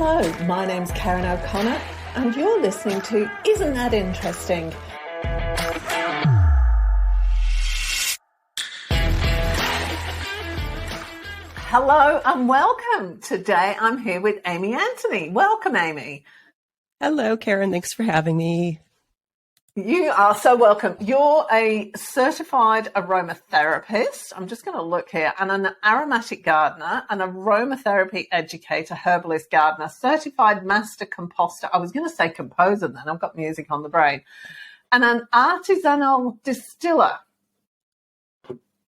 Hello, my name's Karen O'Connor, and you're listening to Isn't That Interesting? Hello and welcome. Today I'm here with Amy Anthony. Welcome, Amy. Hello, Karen. Thanks for having me. You are so welcome. You're a certified aromatherapist. I'm just going to look here. And an aromatic gardener, an aromatherapy educator, herbalist gardener, certified master composter. I was going to say composer then. I've got music on the brain. And an artisanal distiller.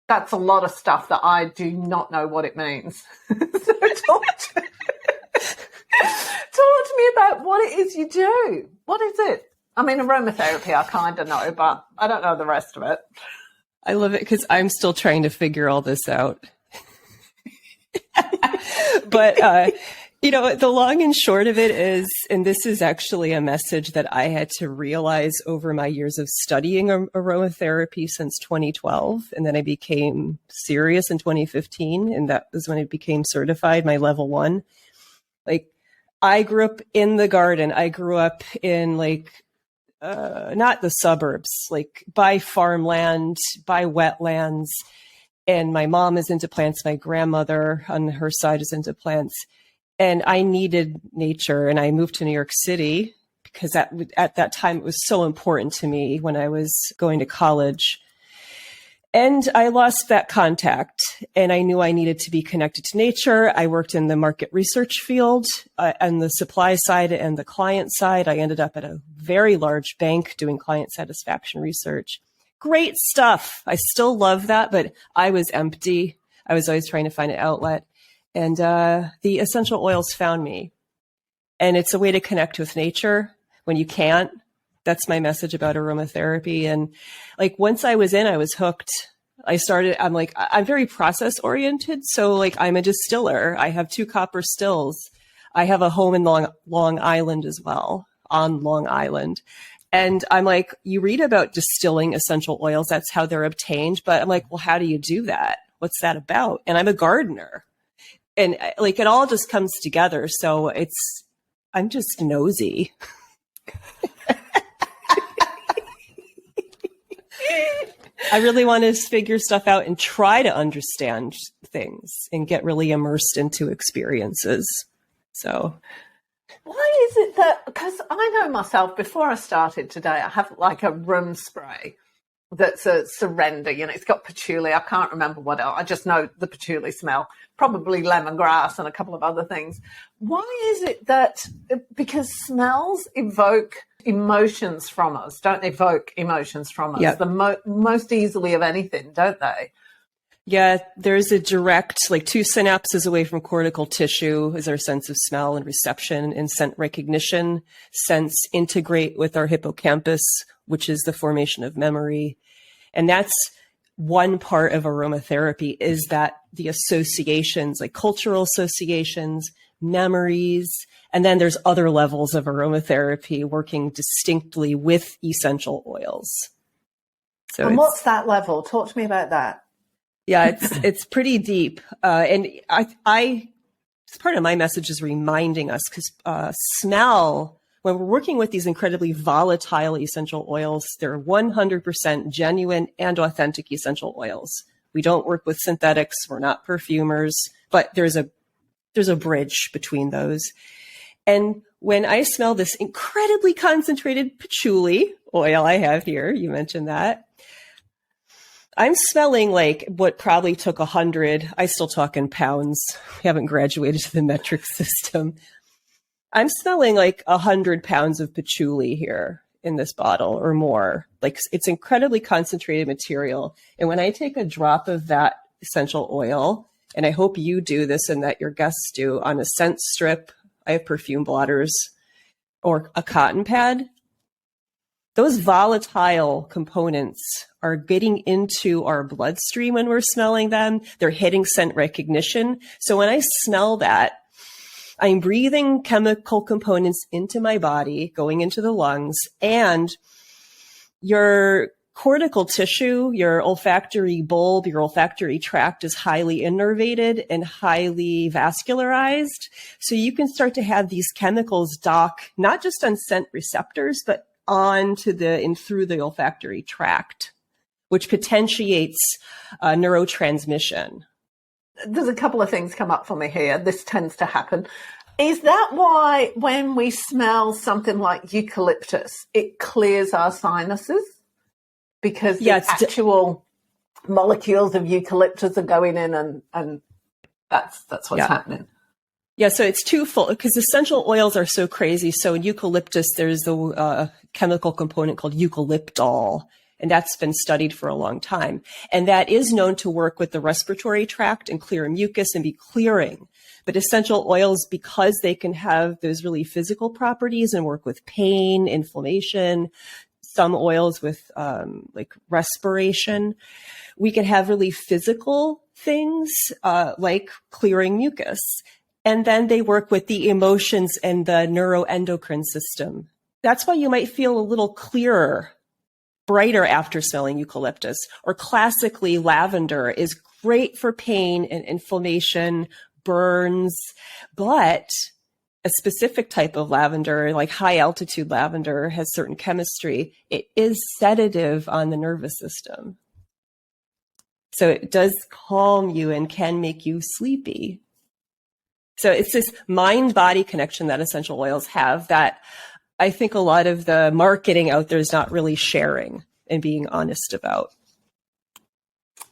That's a lot of stuff that I do not know what it means. So talk to me about what it is you do. What is it? I mean, aromatherapy, I kind of know, but I don't know the rest of it. I love it because I'm still trying to figure all this out. But, the long and short of it is, and this is actually a message that I had to realize over my years of studying aromatherapy since 2012. And then I became serious in 2015. And that was when I became certified, my level 1. Like, I grew up in the garden. I grew up in not the suburbs, like by farmland, by wetlands. And my mom is into plants. My grandmother on her side is into plants. And I needed nature. And I moved to New York City because at that time it was so important to me when I was going to college. And I lost that contact, and I knew I needed to be connected to nature. I worked in the market research field on the supply side and the client side. I ended up at a very large bank doing client satisfaction research. Great stuff. I still love that, but I was empty. I was always trying to find an outlet. And the essential oils found me. And it's a way to connect with nature when you can't. That's my message about aromatherapy. And once I was in, I was hooked. I'm very process oriented. So I'm a distiller. I have 2 copper stills. I have a home in Long Island as well, on Long Island. And I'm like, you read about distilling essential oils. That's how they're obtained. But I'm like, well, how do you do that? What's that about? And I'm a gardener. And it all just comes together. So I'm just nosy. I really want to figure stuff out and try to understand things and get really immersed into experiences. So why is it that, because I know myself, before I started today, I have a room spray that's a surrender, it's got patchouli. I can't remember what else. I just know the patchouli smell, probably lemongrass and a couple of other things. Why is it that, because smells evoke emotions from us, don't evoke emotions from us? Yep. The most easily of anything, don't they? Yeah, there's a direct, 2 synapses away from cortical tissue is our sense of smell and reception and scent recognition. Scents integrate with our hippocampus, which is the formation of memory. And that's one part of aromatherapy, is that the associations, cultural associations, memories, and then there's other levels of aromatherapy working distinctly with essential oils. So and what's that level? Talk to me about that. Yeah, it's pretty deep. And I it's part of my message is reminding us, because smell, when we're working with these incredibly volatile essential oils, they're 100% genuine and authentic essential oils. We don't work with synthetics. We're not perfumers, but there's a bridge between those. And when I smell this incredibly concentrated patchouli oil I have here, you mentioned that, I'm smelling what probably took 100. I still talk in pounds. We haven't graduated to the metric system. I'm smelling 100 pounds of patchouli here in this bottle or more. It's incredibly concentrated material. And when I take a drop of that essential oil, and I hope you do this and that your guests do, on a scent strip, I have perfume blotters, or a cotton pad, those volatile components are getting into our bloodstream when we're smelling them. They're hitting scent recognition. So when I smell that, I'm breathing chemical components into my body, going into the lungs, and your cortical tissue, your olfactory bulb, your olfactory tract is highly innervated and highly vascularized. So you can start to have these chemicals dock not just on scent receptors, but onto the and through the olfactory tract, which potentiates neurotransmission. There's a couple of things come up for me here. This tends to happen. Is that why when we smell something like eucalyptus, it clears our sinuses? Because the actual molecules of eucalyptus are going in and that's what's happening. Yeah, so it's twofold because essential oils are so crazy. So in eucalyptus, there's the chemical component called eucalyptol, and that's been studied for a long time. And that is known to work with the respiratory tract and clear mucus and be clearing. But essential oils, because they can have those really physical properties and work with pain, inflammation, some oils with like respiration, we can have really physical things like clearing mucus. And then they work with the emotions and the neuroendocrine system. That's why you might feel a little clearer, brighter after smelling eucalyptus. Or classically, lavender is great for pain and inflammation, burns, but a specific type of lavender, like high altitude lavender, has certain chemistry. It is sedative on the nervous system. So it does calm you and can make you sleepy. So it's this mind-body connection that essential oils have that I think a lot of the marketing out there is not really sharing and being honest about.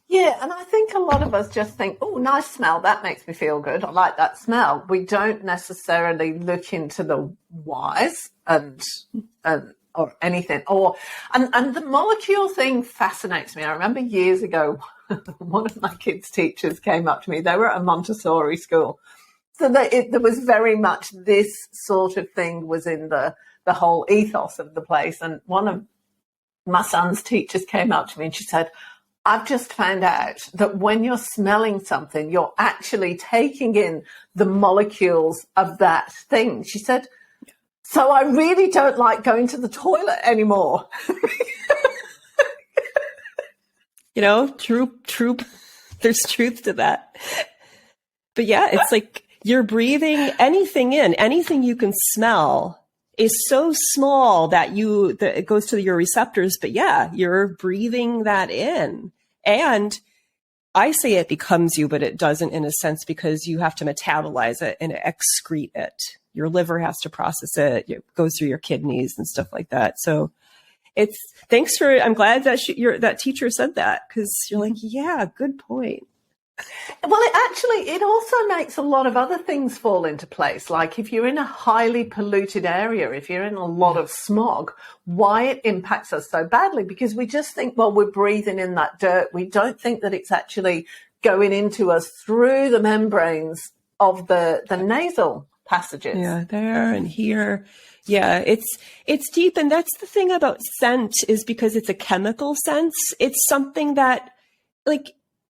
Yeah, and I think a lot of us just think, oh, nice smell, that makes me feel good. I like that smell. We don't necessarily look into the whys and or anything. And the molecule thing fascinates me. I remember years ago, one of my kids' teachers came up to me. They were at a Montessori school. So there was very much this sort of thing was in the whole ethos of the place. And one of my son's teachers came up to me and she said, I've just found out that when you're smelling something, you're actually taking in the molecules of that thing. She said, so I really don't like going to the toilet anymore. You know, true. There's truth to that. But yeah, it's like you're breathing anything in, anything you can smell is so small that it goes to your receptors. But yeah, you're breathing that in. And I say it becomes you, but it doesn't in a sense because you have to metabolize it and excrete it. Your liver has to process it. It goes through your kidneys and stuff like that. So I'm glad that that teacher said that because you're like, yeah, good point. Well, it also makes a lot of other things fall into place. Like if you're in a highly polluted area, if you're in a lot of smog, why it impacts us so badly? Because we just think, well, we're breathing in that dirt. We don't think that it's actually going into us through the membranes of the nasal passages. Yeah, there and here. Yeah, it's deep. And that's the thing about scent is because it's a chemical sense. It's something that like,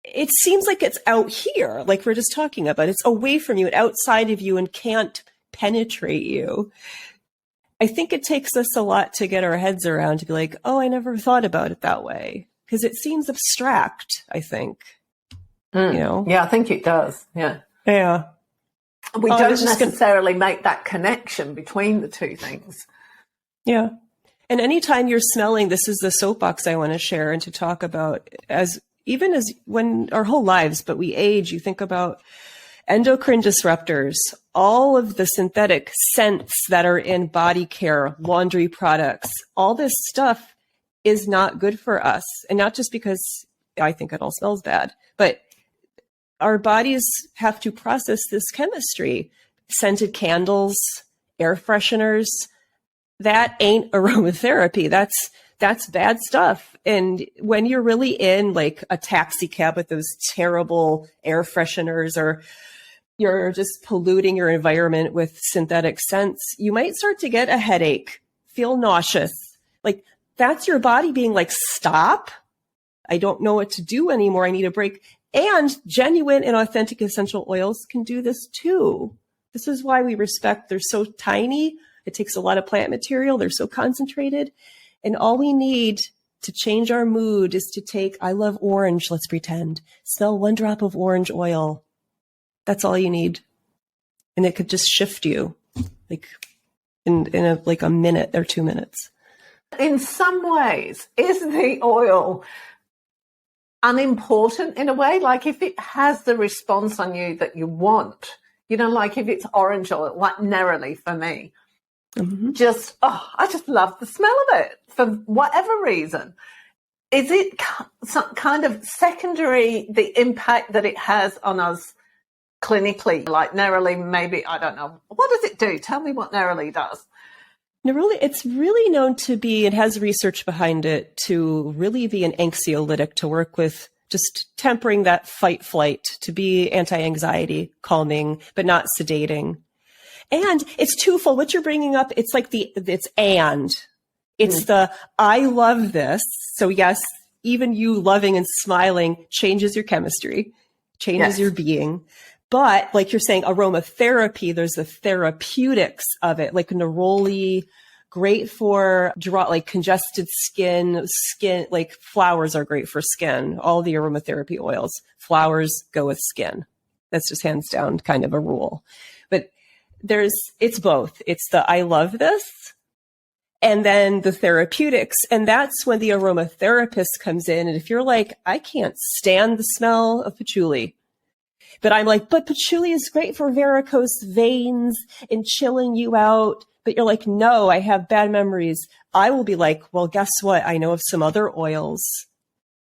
it seems like it's out here, like we're just talking about. It's away from you and outside of you and can't penetrate you. I think it takes us a lot to get our heads around to be like, oh, I never thought about it that way. Because it seems abstract, I think. You know? Yeah, I think it does. Yeah. Yeah. We don't necessarily make that connection between the two things. Yeah. And anytime you're smelling, this is the soapbox I want to share and to talk about even as when our whole lives, but we age, you think about endocrine disruptors, all of the synthetic scents that are in body care, laundry products, all this stuff is not good for us. And not just because I think it all smells bad, but our bodies have to process this chemistry. Scented candles, air fresheners, that ain't aromatherapy. That's bad stuff. And when you're really in like a taxi cab with those terrible air fresheners or you're just polluting your environment with synthetic scents, you might start to get a headache, feel nauseous. Like that's your body being like, stop. I don't know what to do anymore. I need a break. And genuine and authentic essential oils can do this too. This is why we respect. They're so tiny. It takes a lot of plant material. They're so concentrated. And all we need to change our mood is to take, I love orange, let's pretend, smell 1 drop of orange oil. That's all you need. And it could just shift you like in a minute or 2 minutes. In some ways, is the oil unimportant in a way? Like if it has the response on you that you want, like if it's orange oil, like Neroli for me, I just love the smell of it for whatever reason. Is it some kind of secondary, the impact that it has on us clinically? Like Neroli, maybe, I don't know. What does it do? Tell me what Neroli does. Neroli, it's really known to be, it has research behind it, to really be an anxiolytic, to work with just tempering that fight-flight, to be anti-anxiety, calming, but not sedating. And it's twofold. What you're bringing up, it's like it's the, I love this. So yes, even you loving and smiling changes your chemistry, changes your being. But like you're saying, aromatherapy, there's the therapeutics of it, like neroli, great for like congested skin, like flowers are great for skin. All the aromatherapy oils, flowers go with skin. That's just hands down kind of a rule. But it's both. It's the, I love this, and then the therapeutics. And that's when the aromatherapist comes in. And if you're like, I can't stand the smell of patchouli, but I'm like, but patchouli is great for varicose veins and chilling you out. But you're like, no, I have bad memories. I will be like, well, guess what? I know of some other oils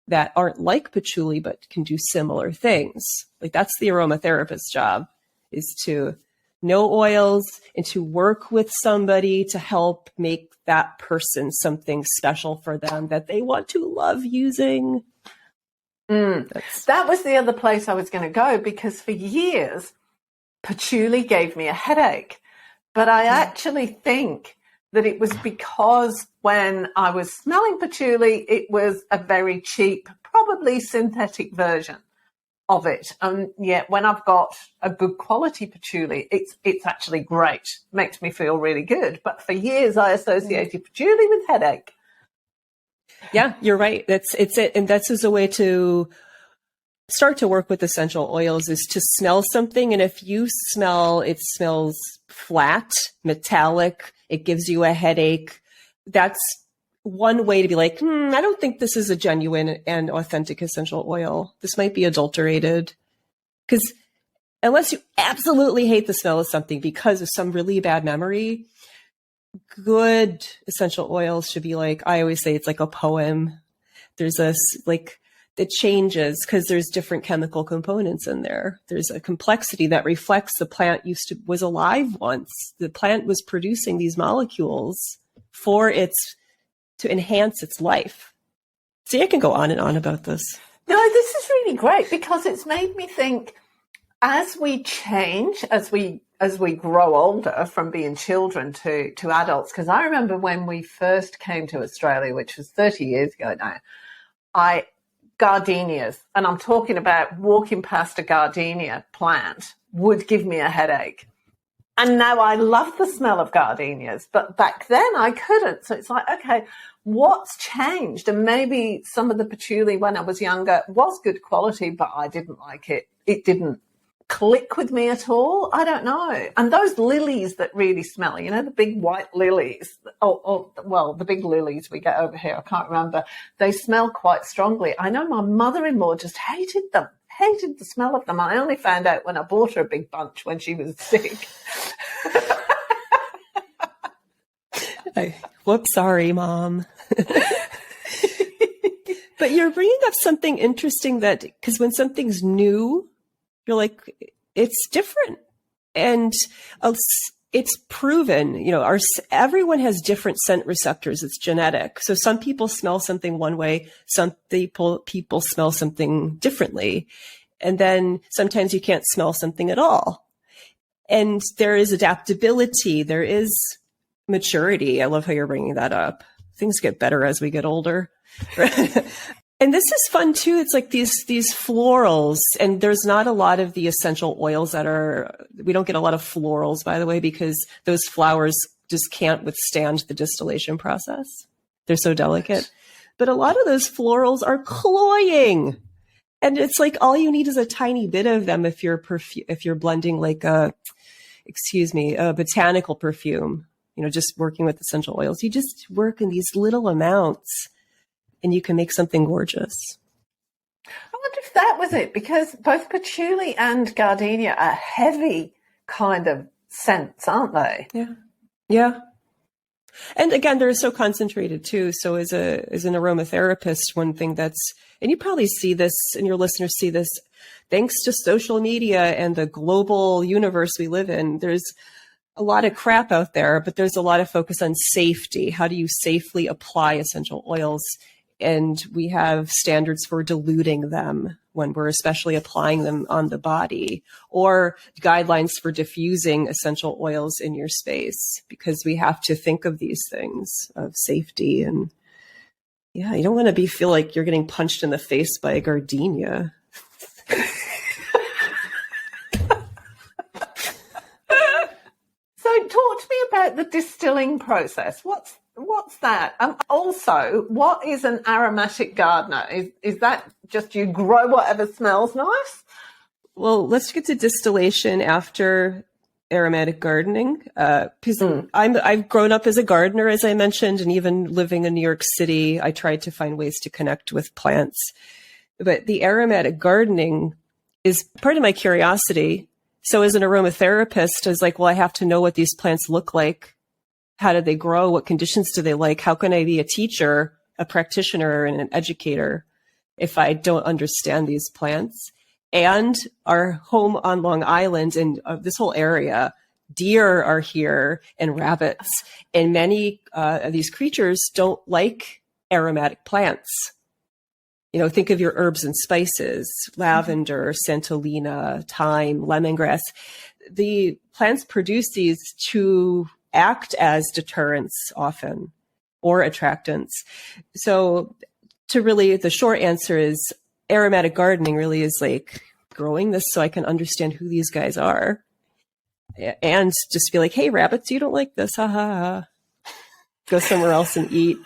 that aren't like patchouli, but can do similar things. Like that's the aromatherapist's job, is to know oils and to work with somebody to help make that person something special for them that they want to love using. That was the other place I was going to go, because for years, patchouli gave me a headache. But I actually think that it was because when I was smelling patchouli, it was a very cheap, probably synthetic version of it. And yet when I've got a good quality patchouli, it's actually great. Makes me feel really good. But for years, I associated patchouli with headache. Yeah, you're right. It's it. And that's as a way to start to work with essential oils, is to smell something. And if you smell, it smells flat, metallic, it gives you a headache. That's one way to be like, I don't think this is a genuine and authentic essential oil. This might be adulterated. Because unless you absolutely hate the smell of something because of some really bad memory, good essential oils should be like, I always say it's like a poem. There's this, like, it changes because there's different chemical components in there. There's a complexity that reflects the plant was alive once. The plant was producing these molecules to enhance its life. See, I can go on and on about this. No, this is really great, because it's made me think, as we change, as we grow older from being children to adults, because I remember when we first came to Australia, which was 30 years ago now, gardenias, and I'm talking about walking past a gardenia plant would give me a headache. And now I love the smell of gardenias, but back then I couldn't. So it's like, okay, what's changed? And maybe some of the patchouli when I was younger was good quality, but I didn't like it. It didn't click with me at all. I don't know. And those lilies that really smell, the big white lilies, well, the big lilies we get over here, I can't remember. They smell quite strongly. I know my mother-in-law just hated the smell of them. I only found out when I bought her a big bunch when she was sick. Whoops, sorry, Mom. But you're bringing up something interesting, that because when something's new, you're like, it's different. And it's proven, everyone has different scent receptors. It's genetic. So some people smell something one way, some people smell something differently. And then sometimes you can't smell something at all. And there is adaptability. There is maturity. I love how you're bringing that up. Things get better as we get older. And this is fun too. It's like these florals, and there's not a lot of the essential oils we don't get a lot of florals, by the way, because those flowers just can't withstand the distillation process. They're so delicate. but a lot of those florals are cloying. And it's like all you need is a tiny bit of them if you're blending like a botanical perfume, just working with essential oils. You just work in these little amounts and you can make something gorgeous. I wonder if that was it, because both patchouli and gardenia are heavy kind of scents, aren't they? Yeah. Yeah. And again, they're so concentrated too. So as an aromatherapist, one thing and you probably see this and your listeners see this, thanks to social media and the global universe we live in, there's a lot of crap out there, but there's a lot of focus on safety. How do you safely apply essential oils? And we have standards for diluting them when we're especially applying them on the body, or guidelines for diffusing essential oils in your space, because we have to think of these things of safety. And yeah, you don't want to feel like you're getting punched in the face by a gardenia. So talk to me about the distilling process. What's that? Also, what is an aromatic gardener? Is that just you grow whatever smells nice? Well, let's get to distillation after aromatic gardening. Because I've grown up as a gardener, as I mentioned, and even living in New York City, I tried to find ways to connect with plants. But the aromatic gardening is part of my curiosity. So as an aromatherapist, I was like, well, I have to know what these plants look like. How do they grow? What conditions do they like? How can I be a teacher, a practitioner, and an educator if I don't understand these plants? And our home on Long Island and this whole area, deer are here and rabbits. And many of these creatures don't like aromatic plants. Think of your herbs and spices, lavender, santolina, thyme, lemongrass. The plants produce these to act as deterrents often, or attractants. So the short answer is aromatic gardening really is like growing this so I can understand who these guys are. And just be like, hey, rabbits, you don't like this. Ha ha ha. Go somewhere else and eat.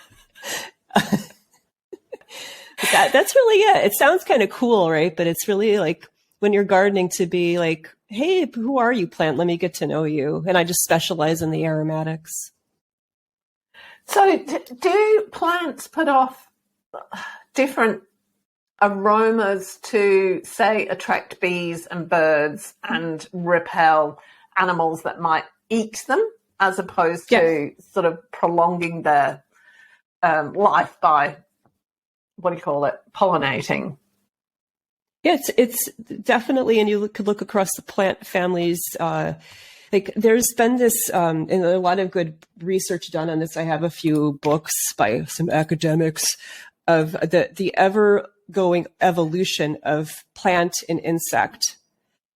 That's really it. It sounds kind of cool, right? But it's really like when you're gardening to be like, hey, who are you, plant? Let me get to know you. And I just specialize in the aromatics. So do plants put off different aromas to, say, attract bees and birds and repel animals that might eat them, as opposed to sort of prolonging their life by, pollinating? Yeah, it's definitely, and you could look across the plant families. There's been this, and a lot of good research done on this. I have a few books by some academics of the ever-going evolution of plant and insect.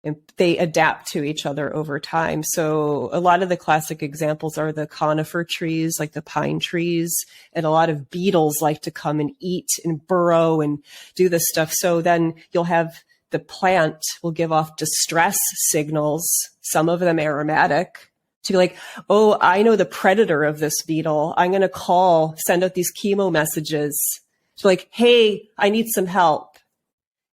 And they adapt to each other over time. So a lot of the classic examples are the conifer trees, like the pine trees, and a lot of beetles like to come and eat and burrow and do this stuff. So then you'll have the plant will give off distress signals, some of them aromatic, to be like, oh, I know the predator of this beetle. I'm going to send out these chemo messages. So like, hey, I need some help.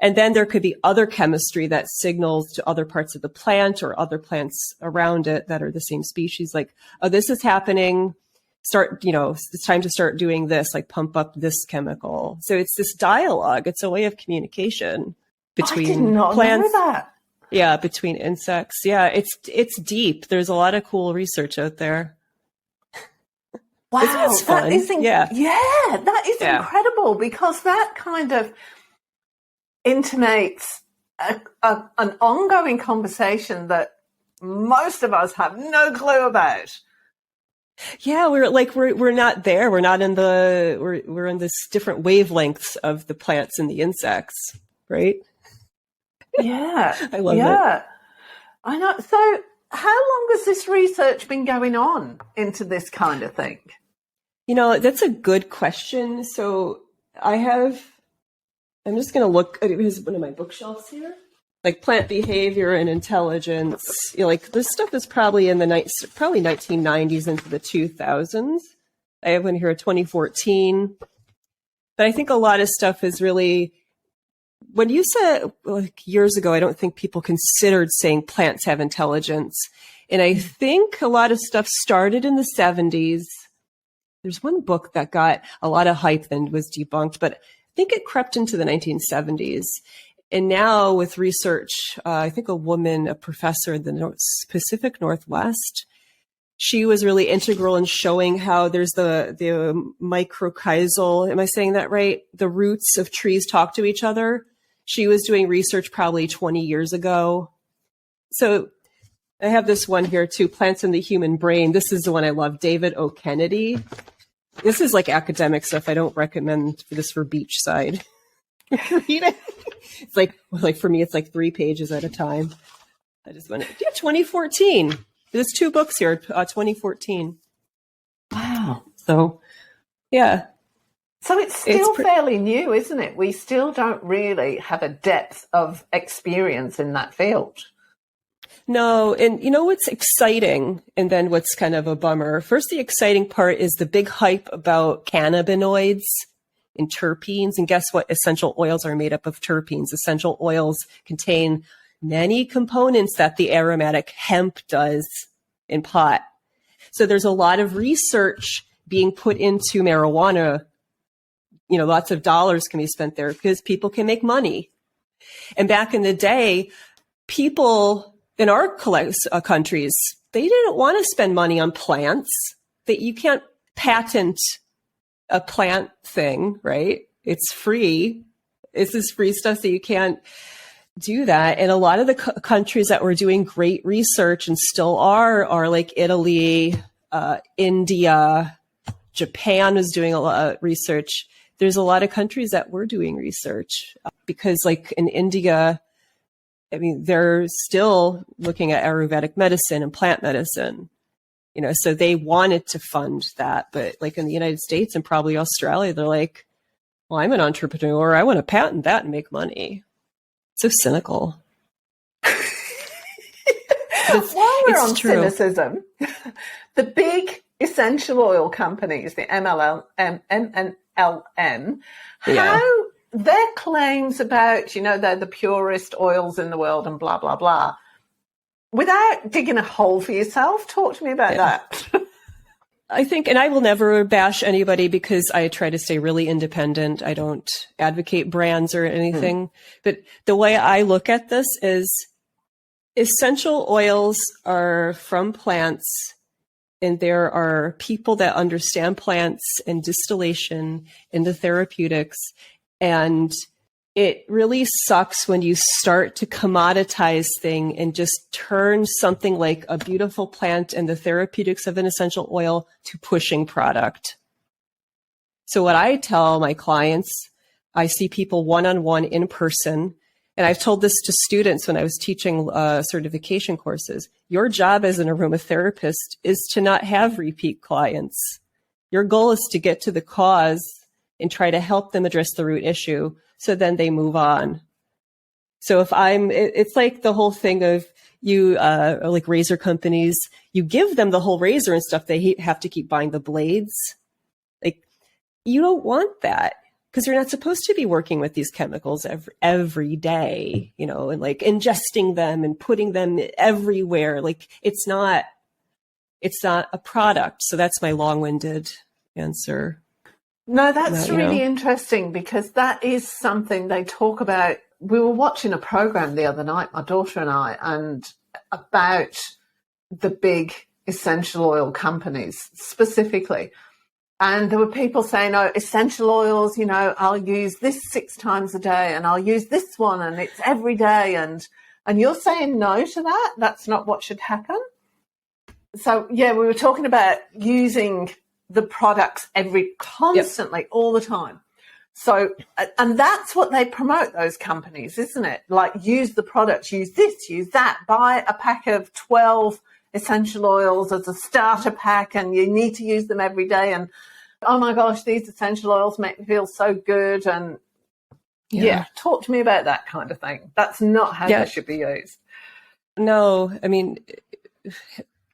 And then there could be other chemistry that signals to other parts of the plant or other plants around it that are the same species. Like, oh, this is happening. It's time to start doing this, like pump up this chemical. So it's this dialogue. It's a way of communication between I did not plants. know that. Yeah, between insects. Yeah, it's deep. There's a lot of cool research out there. Wow, it's fun. That is incredible, because that kind of intimates an ongoing conversation that most of us have no clue about. Yeah, we're not there. We're not in we're in this different wavelengths of the plants and the insects, right? Yeah. I love it. I know. So how long has this research been going on into this kind of thing? That's a good question. So I'm just going to look at one of my bookshelves here, like plant behavior and intelligence. This stuff is probably in the 1990s into the 2000s. I have one here, 2014. But I think a lot of stuff is really, when you said like years ago, I don't think people considered saying plants have intelligence. And I think a lot of stuff started in the 70s. There's one book that got a lot of hype then was debunked, but I think it crept into the 1970s. And now with research, I think a professor in the Pacific Northwest, she was really integral in showing how there's the mycorrhizal, am I saying that right? The roots of trees talk to each other. She was doing research probably 20 years ago. So I have this one here too, Plants in the Human Brain. This is the one I love, David O. Kennedy. This is like academic stuff. I don't recommend this for beachside. Read it. It's like for me, it's like 3 pages at a time. I just went, 2014. There's 2 books here, 2014. Wow. So, yeah. So it's still fairly new, isn't it? We still don't really have a depth of experience in that field. No, and you know what's exciting, and then what's kind of a bummer? First, the exciting part is the big hype about cannabinoids and terpenes. And guess what? Essential oils are made up of terpenes. Essential oils contain many components that the aromatic hemp does in pot. So there's a lot of research being put into marijuana. You know, lots of dollars can be spent there because people can make money. And back in the day, people in our countries, they didn't want to spend money on plants. That you can't patent a plant thing, right? It's free. It's this free stuff, so you can't do that. And a lot of the countries that were doing great research and still are like Italy, India, Japan was doing a lot of research. There's a lot of countries that were doing research because like in India, I mean, they're still looking at Ayurvedic medicine and plant medicine, you know, so they wanted to fund that. But like in the United States and probably Australia, they're like, well, I'm an entrepreneur. I want to patent that and make money. So cynical. While we're on cynicism, the big essential oil companies, the MLM, how their claims about, you know, they're the purest oils in the world and blah, blah, blah, without digging a hole for yourself, talk to me about that. I think, and I will never bash anybody because I try to stay really independent. I don't advocate brands or anything. But the way I look at this is essential oils are from plants, and there are people that understand plants and distillation and the therapeutics. And it really sucks when you start to commoditize thing and just turn something like a beautiful plant and the therapeutics of an essential oil to pushing product. So what I tell my clients, I see people one-on-one in person, and I've told this to students when I was teaching certification courses. Your job as an aromatherapist is to not have repeat clients. Your goal is to get to the cause and try to help them address the root issue, so then they move on. So if it's like the whole thing of you, like razor companies, you give them the whole razor and stuff, they have to keep buying the blades. Like, you don't want that because you're not supposed to be working with these chemicals every day, you know, and like ingesting them and putting them everywhere. Like it's not a product. So that's my long-winded answer. No, that's really interesting because that is something they talk about. We were watching a program the other night, my daughter and I, and about the big essential oil companies specifically. And there were people saying, oh, essential oils, you know, I'll use this 6 times a day and I'll use this one and it's every day. And you're saying no to that? That's not what should happen? So, yeah, we were talking about using the products constantly, all the time. So, and that's what they promote, those companies, isn't it? Like, use the products, use this, use that, buy a pack of 12 essential oils as a starter pack and you need to use them every day. And, oh my gosh, these essential oils make me feel so good. And talk to me about that kind of thing. That's not how they should be used. No, I mean,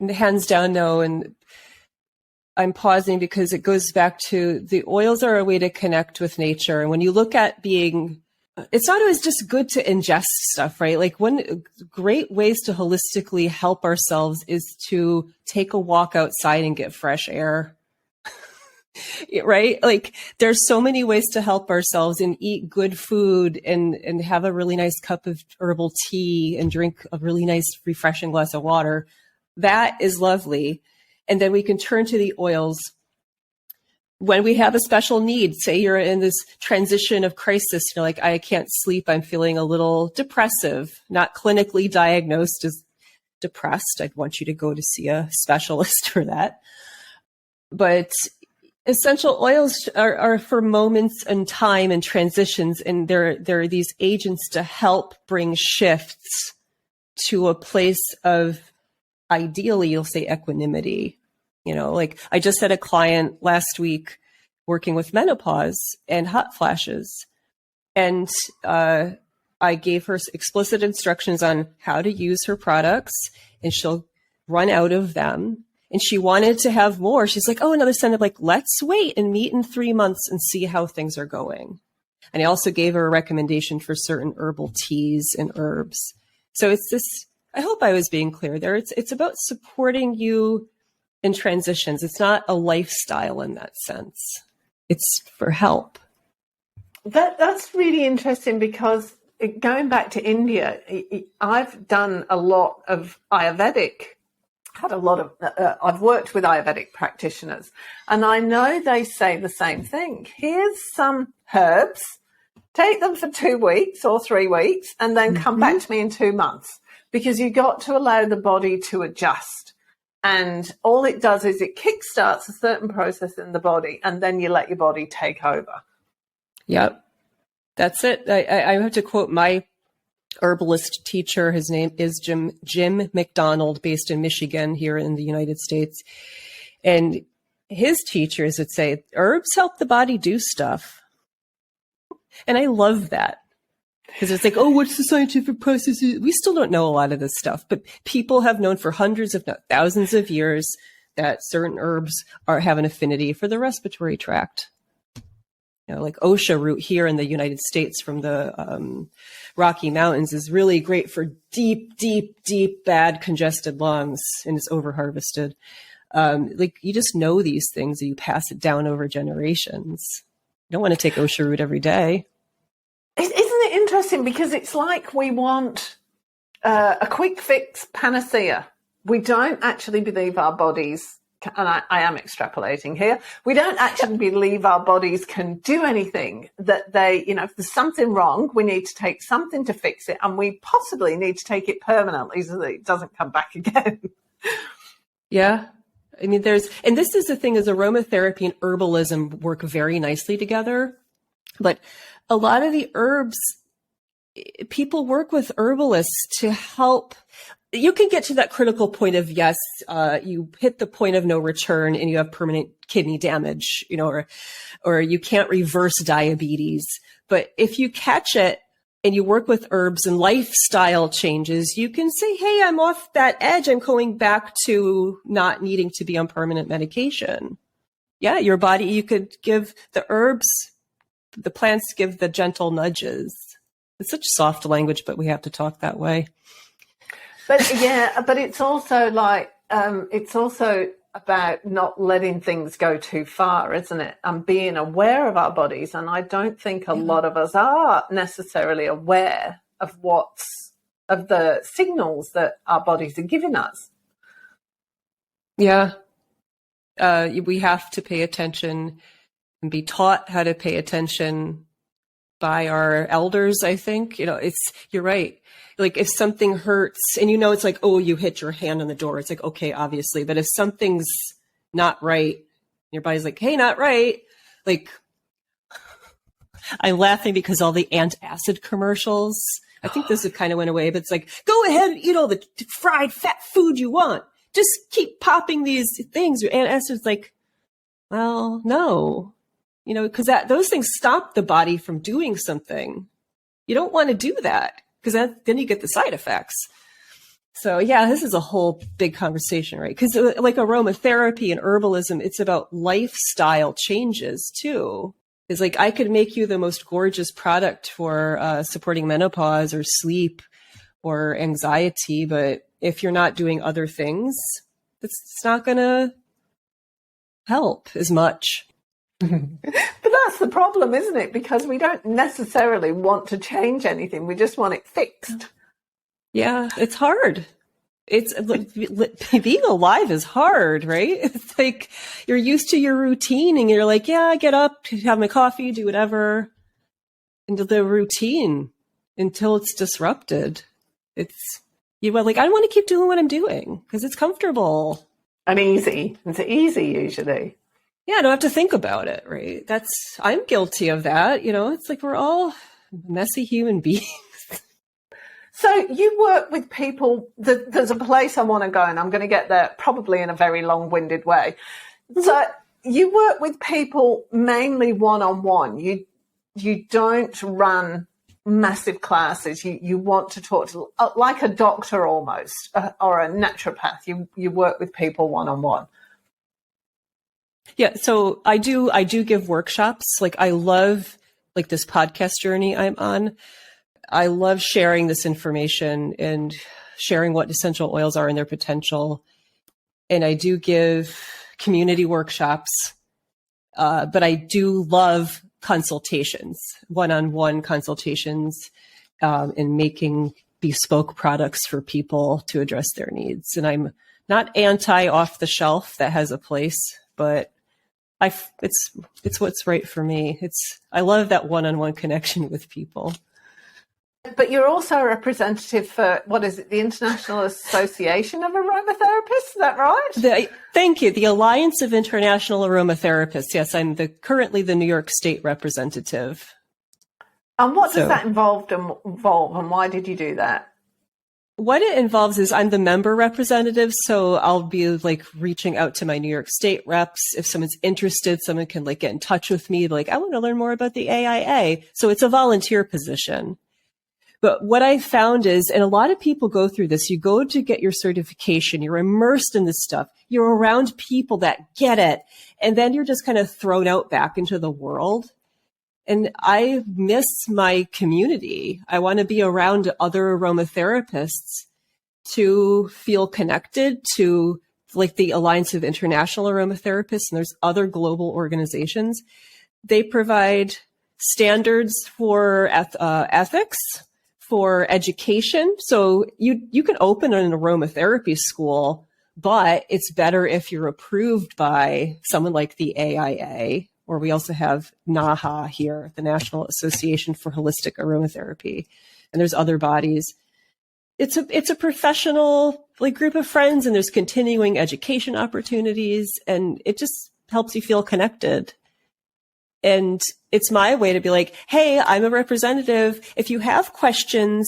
hands down, no. And I'm pausing because it goes back to the oils are a way to connect with nature. And when you look at it's not always just good to ingest stuff, right? Like one great ways to holistically help ourselves is to take a walk outside and get fresh air, right? Like there's so many ways to help ourselves and eat good food and have a really nice cup of herbal tea and drink a really nice, refreshing glass of water. That is lovely. And then we can turn to the oils when we have a special need. Say you're in this transition of crisis, you're like, I can't sleep, I'm feeling a little depressive, not clinically diagnosed as depressed. I'd want you to go to see a specialist for that. But essential oils are for moments in time and transitions, and there are these agents to help bring shifts to a place of, ideally, you'll say equanimity. Like I just had a client last week working with menopause and hot flashes. And I gave her explicit instructions on how to use her products, and she'll run out of them. And she wanted to have more. She's like, oh, another scent. I'm like, let's wait and meet in 3 months and see how things are going. And I also gave her a recommendation for certain herbal teas and herbs. So it's this, I hope I was being clear there. It's about supporting you in transitions. It's not a lifestyle in that sense. It's for help. That's really interesting, because going back to India, I've done a lot of Ayurvedic. I've worked with Ayurvedic practitioners, and I know they say the same thing. Here's some herbs, take them for 2 weeks or 3 weeks, and then come back to me in 2 months, because you've got to allow the body to adjust. And all it does is it kickstarts a certain process in the body, and then you let your body take over. Yep. That's it. I have to quote my herbalist teacher. His name is Jim McDonald, based in Michigan here in the United States. And his teachers would say, herbs help the body do stuff. And I love that. Because it's like, oh, what's the scientific process? We still don't know a lot of this stuff, but people have known for hundreds, if not thousands of years, that certain herbs have an affinity for the respiratory tract. Like OSHA root here in the United States from the Rocky Mountains is really great for deep, deep, deep, bad congested lungs, and it's over-harvested. Like you just know these things, and you pass it down over generations. You don't want to take OSHA root every day. Isn't it interesting? Because it's like we want a quick fix panacea. We don't actually believe our bodies, and I am extrapolating here, we don't actually believe our bodies can do anything, that they, if there's something wrong, we need to take something to fix it, and we possibly need to take it permanently so that it doesn't come back again. Yeah. I mean, and this is the thing, is aromatherapy and herbalism work very nicely together, but a lot of the herbs, people work with herbalists to help. You can get to that critical point of, yes, you hit the point of no return and you have permanent kidney damage, or you can't reverse diabetes. But if you catch it and you work with herbs and lifestyle changes, you can say, hey, I'm off that edge. I'm going back to not needing to be on permanent medication. Yeah, your body, you could give the herbs, the plants give the gentle nudges. It's such soft language, but we have to talk that way. But it's also like, it's also about not letting things go too far, isn't it? And being aware of our bodies. And I don't think a lot of us are necessarily aware of of the signals that our bodies are giving us. Yeah. We have to pay attention and be taught how to pay attention by our elders, I think. You're right. Like if something hurts and it's like, oh, you hit your hand on the door. It's like, okay, obviously. But if something's not right, your body's like, hey, not right. Like, I'm laughing because all the antacid commercials, I think this kind of went away, but it's like, go ahead and eat all the fried fat food you want. Just keep popping these things. Your antacid's like, well, no. Because those things stop the body from doing something. You don't want to do that, because then you get the side effects. So yeah, this is a whole big conversation, right? Because like aromatherapy and herbalism, it's about lifestyle changes too. It's like I could make you the most gorgeous product for supporting menopause or sleep or anxiety, but if you're not doing other things, it's not going to help as much. But that's the problem, isn't it? Because we don't necessarily want to change anything. We just want it fixed. Yeah, it's hard. It's being alive is hard, right? It's like you're used to your routine and you're like, yeah, I get up, have my coffee, do whatever. Into the routine until it's disrupted. I want to keep doing what I'm doing because it's comfortable. And easy. It's easy usually. Yeah, I don't have to think about it, right? I'm guilty of that. It's like we're all messy human beings. So you work with people, there's a place I want to go and I'm going to get there probably in a very long-winded way. So you work with people mainly one-on-one. You don't run massive classes. You want to talk to, like a doctor almost, or a naturopath. You work with people one-on-one. Yeah, so I do give workshops. Like I love like this podcast journey I'm on. I love sharing this information and sharing what essential oils are and their potential. And I do give community workshops, but I do love consultations, one-on-one consultations, and making bespoke products for people to address their needs. And I'm not anti off the shelf, that has a place, but it's what's right for me. I love that one-on-one connection with people. But you're also a representative for, what is it, the International Association of Aromatherapists, is that right? Thank you. The Alliance of International Aromatherapists. Yes, I'm currently the New York State representative. And what does that involve and why did you do that? What it involves is I'm the member representative, so I'll be like reaching out to my New York State reps. If someone's interested, someone can like get in touch with me, like, I want to learn more about the AIA. So it's a volunteer position. But what I found is, and a lot of people go through this, you go to get your certification, you're immersed in this stuff, you're around people that get it, and then you're just kind of thrown out back into the world. And I miss my community. I want to be around other aromatherapists to feel connected to like the Alliance of International Aromatherapists, and there's other global organizations. They provide standards for ethics, for education. So you can open an aromatherapy school, but it's better if you're approved by someone like the AIA, or we also have NAHA here, the National Association for Holistic Aromatherapy. And there's other bodies. It's a professional like group of friends, and there's continuing education opportunities, and it just helps you feel connected. And it's my way to be like, hey, I'm a representative. If you have questions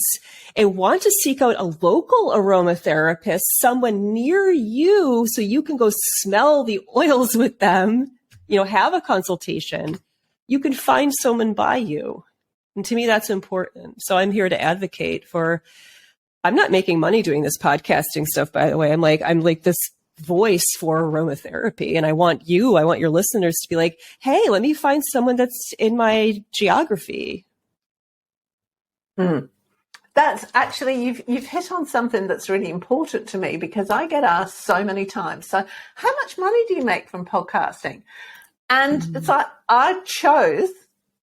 and want to seek out a local aromatherapist, someone near you, so you can go smell the oils with them, have a consultation, you can find someone by you. And to me, that's important. So I'm here to advocate I'm not making money doing this podcasting stuff, by the way. I'm like this voice for aromatherapy. And I want your listeners to be like, hey, let me find someone that's in my geography. That's actually, you've hit on something that's really important to me, because I get asked so many times, so how much money do you make from podcasting? And it's like, I chose,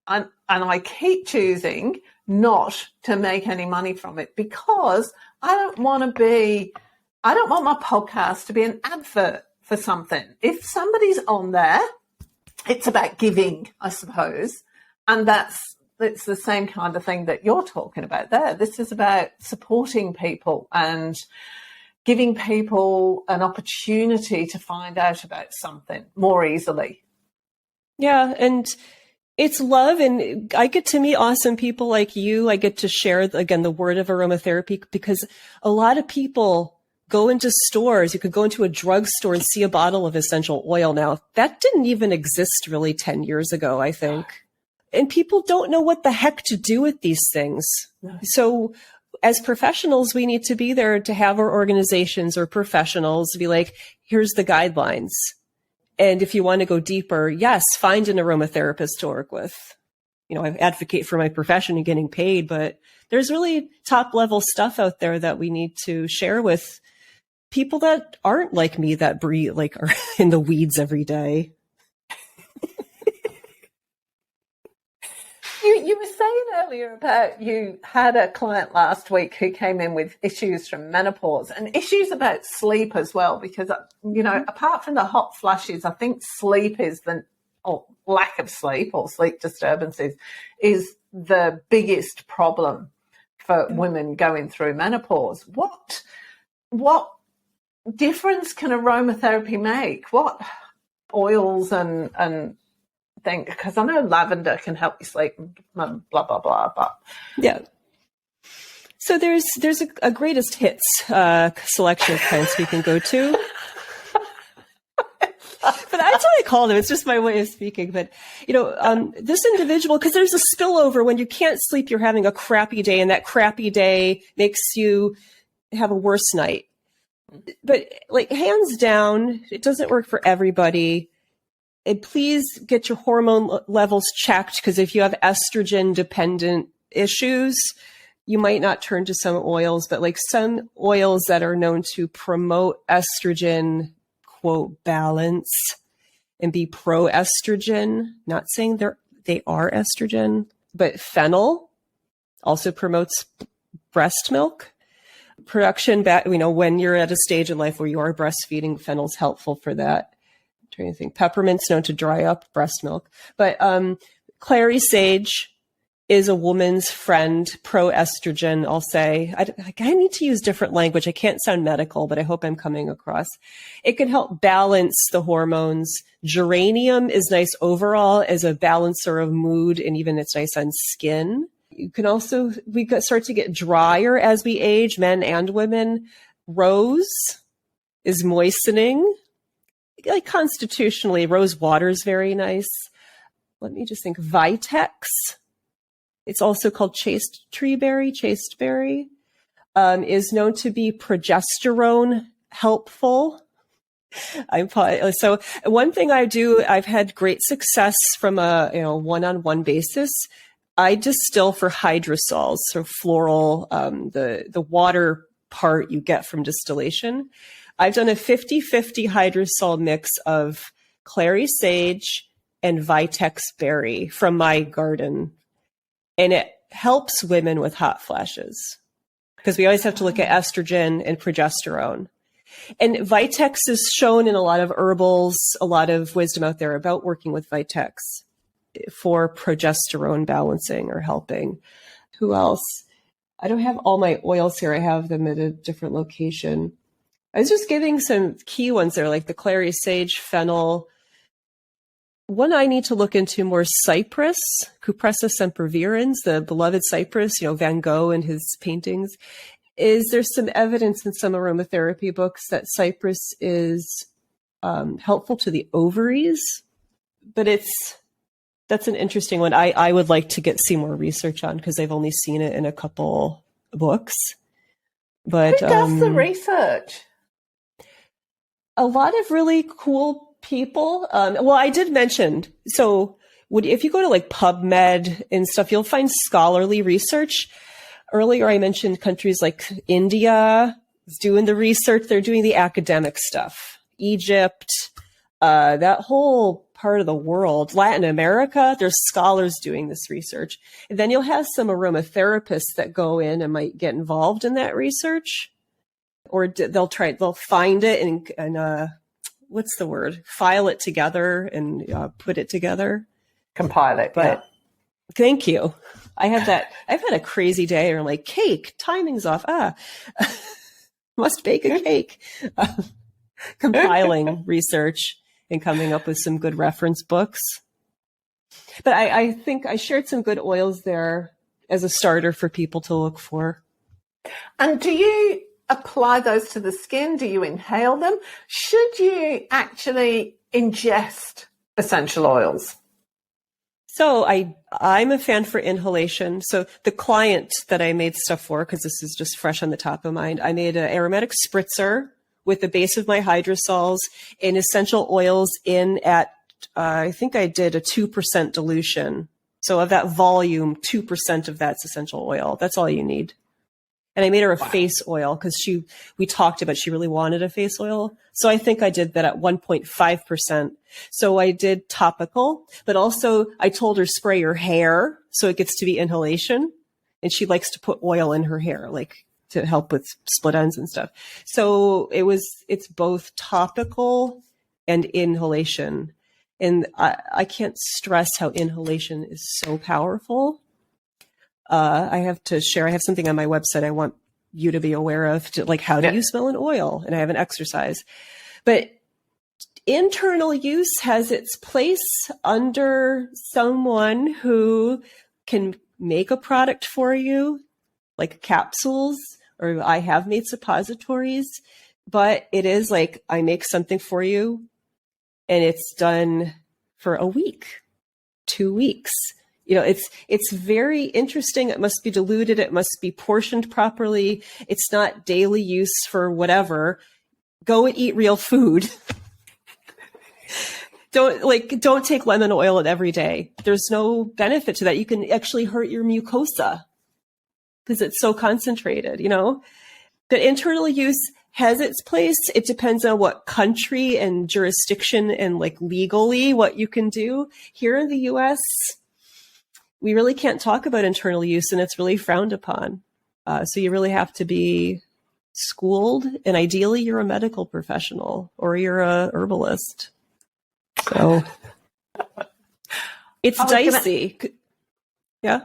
and I keep choosing not to make any money from it, because I don't want my podcast to be an advert for something. If somebody's on there, it's about giving, I suppose. And it's the same kind of thing that you're talking about there. This is about supporting people and giving people an opportunity to find out about something more easily. Yeah. And it's love. And I get to meet awesome people like you. I get to share, again, the word of aromatherapy, because a lot of people go into stores. You could go into a drugstore and see a bottle of essential oil now. That didn't even exist really 10 years ago, I think. And people don't know what the heck to do with these things. No. So as professionals, we need to be there to have our organizations or professionals be like, here's the guidelines. And if you want to go deeper, yes, find an aromatherapist to work with. You know, I advocate for my profession and getting paid, but there's really top level stuff out there that we need to share with people that aren't like me, that breathe, like are in the weeds every day. You were saying earlier about you had a client last week who came in with issues from menopause and issues about sleep as well, because, you know, apart from the hot flashes, I think sleep is or lack of sleep or sleep disturbances is the biggest problem for women going through menopause. What difference can aromatherapy make? What oils and thing, because I know lavender can help you sleep and blah blah blah, but yeah. So there's a greatest hits selection of plants we can go to. But that's what I call them. It's just my way of speaking. But, you know, this individual, because there's a spillover when you can't sleep, you're having a crappy day, and that crappy day makes you have a worse night. But like hands down, it doesn't work for everybody. And please get your hormone levels checked, because if you have estrogen dependent issues, you might not turn to some oils, but like some oils that are known to promote estrogen, quote, balance and be pro-estrogen, not saying they are estrogen, but fennel also promotes breast milk production. You know, when you're at a stage in life where you are breastfeeding, fennel's helpful for that. I'm trying to think. Peppermint's known to dry up breast milk, but clary sage is a woman's friend, pro-estrogen, I'll say. I need to use different language. I can't sound medical, but I hope I'm coming across. It can help balance the hormones. Geranium is nice overall as a balancer of mood, and even it's nice on skin. You can also, start to get drier as we age, men and women. Rose is moistening. Like constitutionally, rose water is very nice. Let me just think. Vitex. It's also called chasteberry, is known to be progesterone helpful. So one thing I do, I've had great success from a one-on-one basis. I distill for hydrosols, so floral, the water part you get from distillation. I've done a 50-50 hydrosol mix of clary sage and vitex berry from my garden. And it helps women with hot flashes, because we always have to look at estrogen and progesterone. And Vitex is shown in a lot of herbals, a lot of wisdom out there about working with Vitex for progesterone balancing or helping. Who else? I don't have all my oils here. I have them at a different location. I was just giving some key ones there, like the clary sage, fennel. One I need to look into more, cypress, Cupressa sempervirens, the beloved cypress, Van Gogh and his paintings. There's some evidence in some aromatherapy books that cypress is helpful to the ovaries, but that's an interesting one. I would like to see more research on, because I've only seen it in a couple books. But who does the research? A lot of really cool people. Well, I did mention, so if you go to like PubMed and stuff, you'll find scholarly research. Earlier, I mentioned countries like India is doing the research. They're doing the academic stuff. Egypt, that whole part of the world, Latin America, there's scholars doing this research. And then you'll have some aromatherapists that go in and might get involved in that research, or they'll find it and what's the word? File it together and put it together. Compile it. But thank you. I've had a crazy day, or like cake, timing's off. Must bake a cake. Compiling research and coming up with some good reference books. But I think I shared some good oils there as a starter for people to look for. And do you apply those to the skin? Do you inhale them? Should you actually ingest essential oils? So I'm a fan for inhalation. So the client that I made stuff for, because this is just fresh on the top of mind, I made an aromatic spritzer with the base of my hydrosols and essential oils in at, I think I did a 2% dilution. So of that volume, 2% of that's essential oil. That's all you need. And I made her a face oil because we talked about she really wanted a face oil. So I think I did that at 1.5%. So I did topical, but also I told her spray her hair so it gets to be inhalation. And she likes to put oil in her hair, like to help with split ends and stuff. So it's both topical and inhalation. And I can't stress how inhalation is so powerful. I have to share, I have something on my website I want you to be aware of, like how do you smell an oil? And I have an exercise. But internal use has its place under someone who can make a product for you, like capsules, or I have made suppositories, but it is like I make something for you and it's done for a week, 2 weeks. You know, it's very interesting. It must be diluted. It must be portioned properly. It's not daily use for whatever. Go and eat real food. Don't take lemon oil every day. There's no benefit to that. You can actually hurt your mucosa because it's so concentrated, you know. But internal use has its place. It depends on what country and jurisdiction and like legally what you can do. Here in the US, we really can't talk about internal use and it's really frowned upon. So you really have to be schooled, and ideally you're a medical professional or you're a herbalist. So it's dicey. Yeah.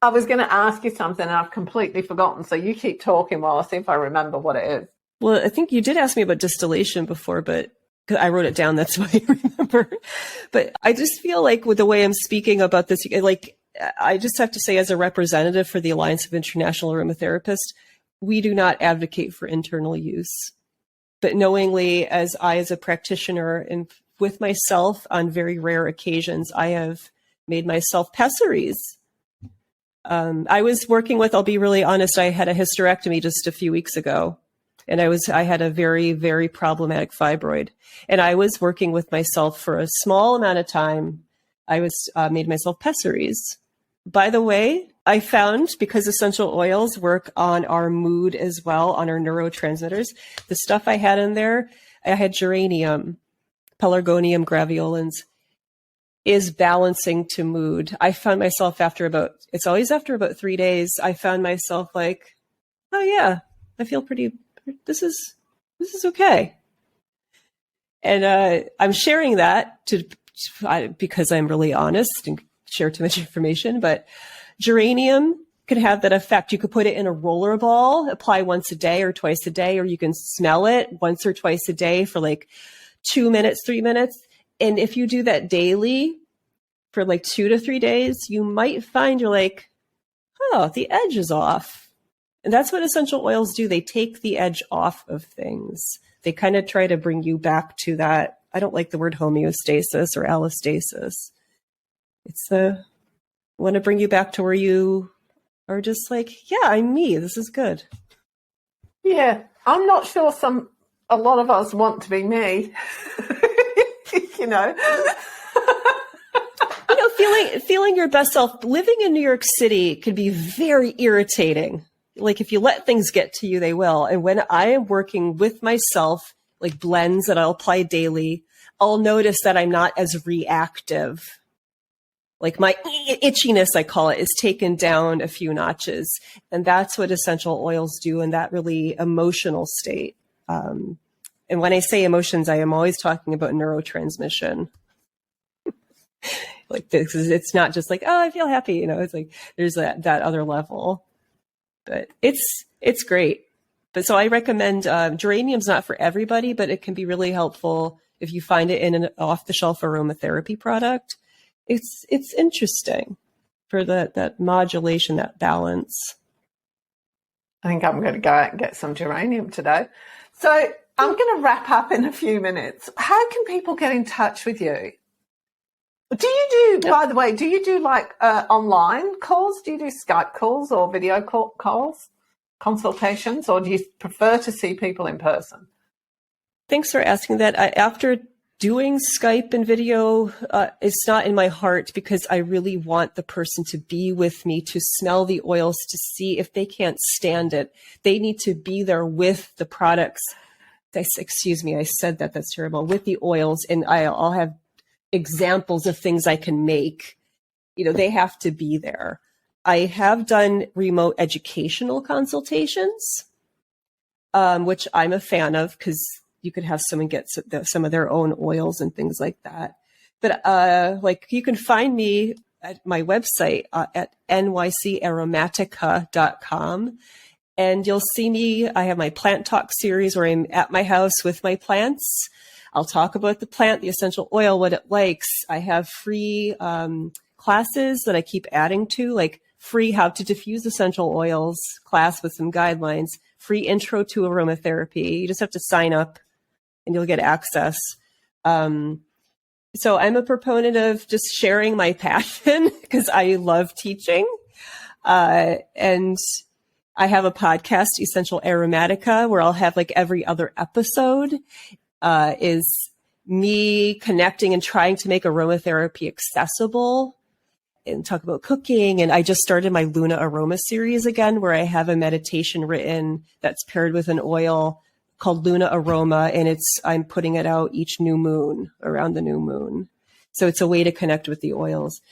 I was going to ask you something and I've completely forgotten. So you keep talking while I see if I remember what it is. Well, I think you did ask me about distillation before, but I wrote it down. That's why I remember. But I just feel like with the way I'm speaking about this, like, I just have to say, as a representative for the Alliance of International Aromatherapists, we do not advocate for internal use. But knowingly, as a practitioner and with myself on very rare occasions, I have made myself pessaries. I was working with, I'll be really honest, I had a hysterectomy just a few weeks ago. And I had a very, very problematic fibroid. And I was working with myself for a small amount of time. I made myself pessaries. By the way, I found, because essential oils work on our mood as well, on our neurotransmitters, the stuff I had in there, I had geranium, pelargonium graveolens, is balancing to mood. I found myself it's always after about 3 days, I found myself like, oh yeah, I feel this is okay. And I'm sharing that because I'm really honest and share too much information, but geranium could have that effect. You could put it in a roller ball, apply once a day or twice a day, or you can smell it once or twice a day for like 2 minutes, 3 minutes. And if you do that daily for like 2 to 3 days, you might find you're like, oh, the edge is off. And that's what essential oils do. They take the edge off of things. They kind of try to bring you back to that. I don't like the word homeostasis or allostasis. I want to bring you back to where you are just like, yeah, I'm me. This is good. Yeah, I'm not sure a lot of us want to be me. You know. Feeling your best self. Living in New York City can be very irritating. Like if you let things get to you, they will. And when I am working with myself, like blends that I'll apply daily, I'll notice that I'm not as reactive. Like my itchiness, I call it, is taken down a few notches. And that's what essential oils do in that really emotional state. And when I say emotions, I am always talking about neurotransmission. Like this it's not just like, oh, I feel happy. You know, it's like there's that other level. But it's great. But so I recommend geranium's not for everybody, but it can be really helpful if you find it in an off-the-shelf aromatherapy product. It's interesting for that modulation, that balance. I think I'm going to go out and get some geranium today. So I'm going to wrap up in a few minutes. How can people get in touch with you? Do you do, by the way, do you do like online calls? Do you do Skype calls or video calls, consultations, or do you prefer to see people in person? Thanks for asking that. After doing Skype and video, it's not in my heart because I really want the person to be with me, to smell the oils, to see if they can't stand it. They need to be there with the products. Excuse me, I said that. That's terrible. With the oils, and I'll have examples of things I can make. You know, they have to be there. I have done remote educational consultations, which I'm a fan of because you could have someone get some of their own oils and things like that. But like you can find me at my website at nycaromatica.com. And you'll see me. I have my plant talk series where I'm at my house with my plants. I'll talk about the plant, the essential oil, what it likes. I have free classes that I keep adding to, like free how to diffuse essential oils class with some guidelines, free intro to aromatherapy. You just have to sign up and you'll get access. So I'm a proponent of just sharing my passion because I love teaching. And I have a podcast, Essential Aromatica, where I'll have like every other episode is me connecting and trying to make aromatherapy accessible and talk about cooking. And I just started my Luna Aroma series again, where I have a meditation written that's paired with an oil called Luna Aroma. And I'm putting it out each new moon, around the new moon. So it's a way to connect with the oils.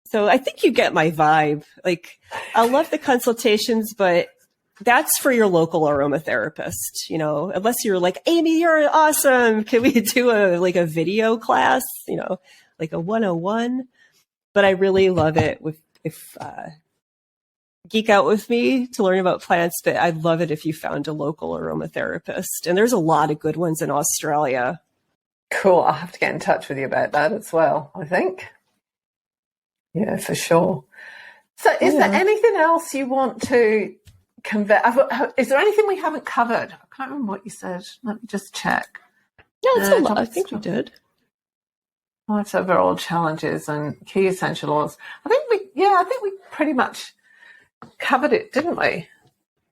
So I think you get my vibe. Like, I love the consultations, but that's for your local aromatherapist, you know, unless you're like, Amy, you're awesome. Can we do a video class, you know, like a 101? But I really love it if geek out with me to learn about plants, but I'd love it if you found a local aromatherapist. And there's a lot of good ones in Australia. Cool. I'll have to get in touch with you about that as well, I think. Yeah, for sure. So is there anything else you want to convey? Is there anything we haven't covered? I can't remember what you said. Let me just check. No, it's a lot. I think we did. Life's overall challenges and key essential oils. I think we pretty much covered it, didn't we?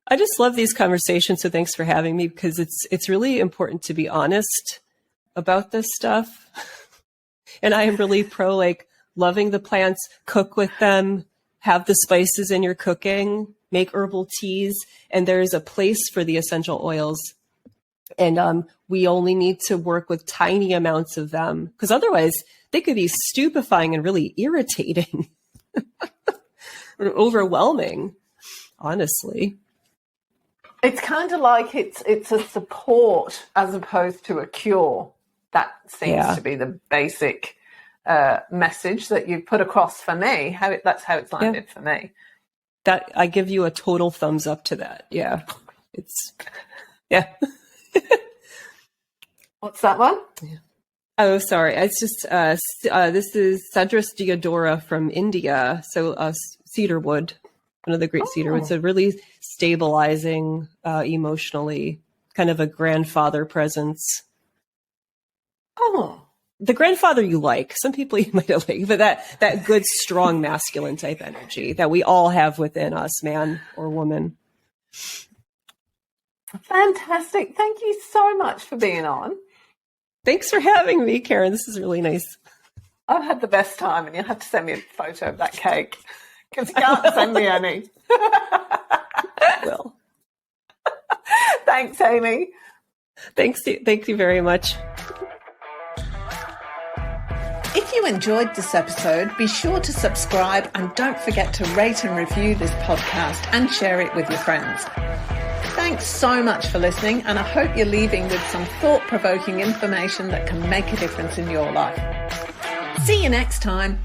I just love these conversations. So thanks for having me, because it's really important to be honest about this stuff. And I am really pro like loving the plants, cook with them, have the spices in your cooking, make herbal teas, and there's a place for the essential oils. And we only need to work with tiny amounts of them, because otherwise they could be stupefying and really irritating or overwhelming, honestly. It's kind of like it's a support as opposed to a cure. That seems to be the basic message that you put across for me. That's how it's landed for me. That I give you a total thumbs up to that. Yeah, What's that one? Yeah. Oh, sorry. It's just this is Cedrus deodora from India. So cedarwood, one of the great cedarwoods. So really stabilizing emotionally, kind of a grandfather presence. Oh. The grandfather you like. Some people you might like, but that good, strong, masculine type energy that we all have within us, man or woman. Fantastic. Thank you so much for being on. Thanks for having me, Karen. This is really nice. I've had the best time, and you'll have to send me a photo of that cake, because you can't send me any. Will. Thanks, Amy. Thank you very much. If you enjoyed this episode, be sure to subscribe and don't forget to rate and review this podcast and share it with your friends. Thanks so much for listening, and I hope you're leaving with some thought-provoking information that can make a difference in your life. See you next time.